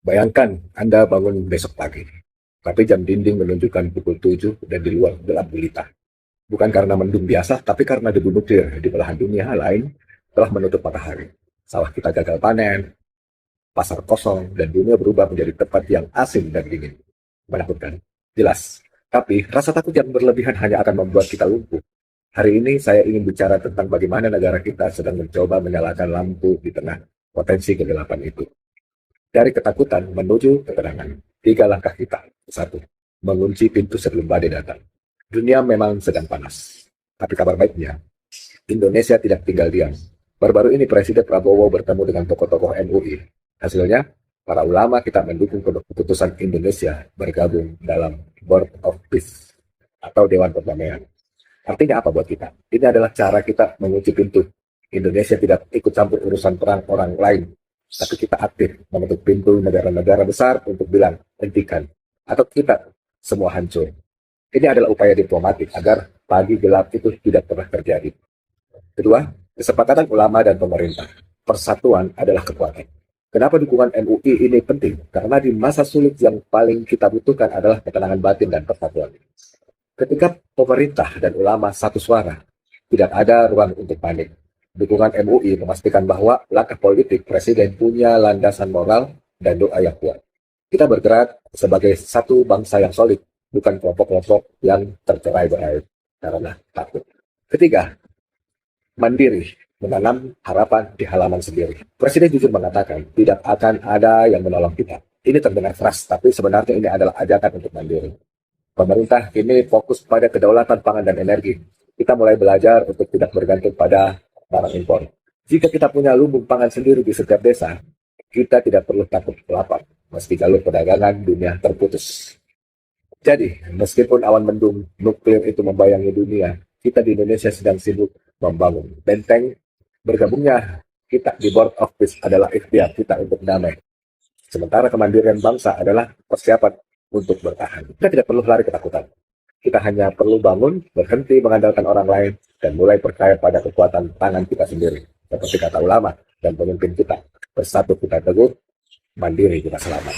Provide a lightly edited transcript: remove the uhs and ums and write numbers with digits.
Bayangkan Anda bangun besok pagi, tapi jam dinding menunjukkan pukul 7 dan di luar gelap gulita. Bukan karena mendung biasa, tapi karena debu nuklir di belahan dunia lain telah menutup matahari. Sawah kita gagal panen, pasar kosong, dan dunia berubah menjadi tempat yang asing dan dingin. Menakutkan, jelas. Tapi rasa takut yang berlebihan hanya akan membuat kita lumpuh. Hari ini saya ingin bicara tentang bagaimana negara kita sedang mencoba menyalakan lampu di tengah potensi kegelapan itu. Dari ketakutan menuju ketenangan. 3 langkah kita. 1. Mengunci pintu sebelum badai datang. Dunia memang sedang panas. Tapi kabar baiknya, Indonesia tidak tinggal diam. Baru-baru ini Presiden Prabowo bertemu dengan tokoh-tokoh MUI. Hasilnya, para ulama kita mendukung keputusan Indonesia bergabung dalam Board of Peace atau Dewan Perdamaian. Artinya apa buat kita? Ini adalah cara kita mengunci pintu. Indonesia tidak ikut campur urusan perang orang lain, tapi kita aktif menutup pintu negara-negara besar untuk bilang, hentikan. Atau kita semua hancur. Ini adalah upaya diplomatik agar pagi gelap itu tidak pernah terjadi. Kedua, kesepakatan ulama dan pemerintah. Persatuan adalah kekuatan. Kenapa dukungan MUI ini penting? Karena di masa sulit yang paling kita butuhkan adalah ketenangan batin dan persatuan. Ketika pemerintah dan ulama satu suara, tidak ada ruang untuk panik. Dukungan MUI memastikan bahwa langkah politik Presiden punya landasan moral dan doa yang kuat. Kita bergerak sebagai satu bangsa yang solid, bukan kelompok-kelompok yang tercerai-berai karena takut. Ketiga, mandiri, menanam harapan di halaman sendiri. Presiden jujur mengatakan tidak akan ada yang menolong kita. Ini terdengar keras, tapi sebenarnya ini adalah ajakan untuk mandiri. Pemerintah kini fokus pada kedaulatan pangan dan energi. Kita mulai belajar untuk tidak bergantung pada barang impor. Jika kita punya lumbung pangan sendiri di setiap desa, kita tidak perlu takut lapar, meski jalur perdagangan dunia terputus. Jadi, meskipun awan mendung nuklir itu membayangi dunia, kita di Indonesia sedang sibuk membangun benteng. Bergabungnya kita di Board of Peace adalah ikhtiar kita untuk damai. Sementara kemandirian bangsa adalah persiapan untuk bertahan. Kita tidak perlu lari ketakutan. Kita hanya perlu bangun, berhenti mengandalkan orang lain, dan mulai percaya pada kekuatan tangan kita sendiri. Seperti kata ulama dan pemimpin kita, bersatu kita teguh, mandiri kita selamat.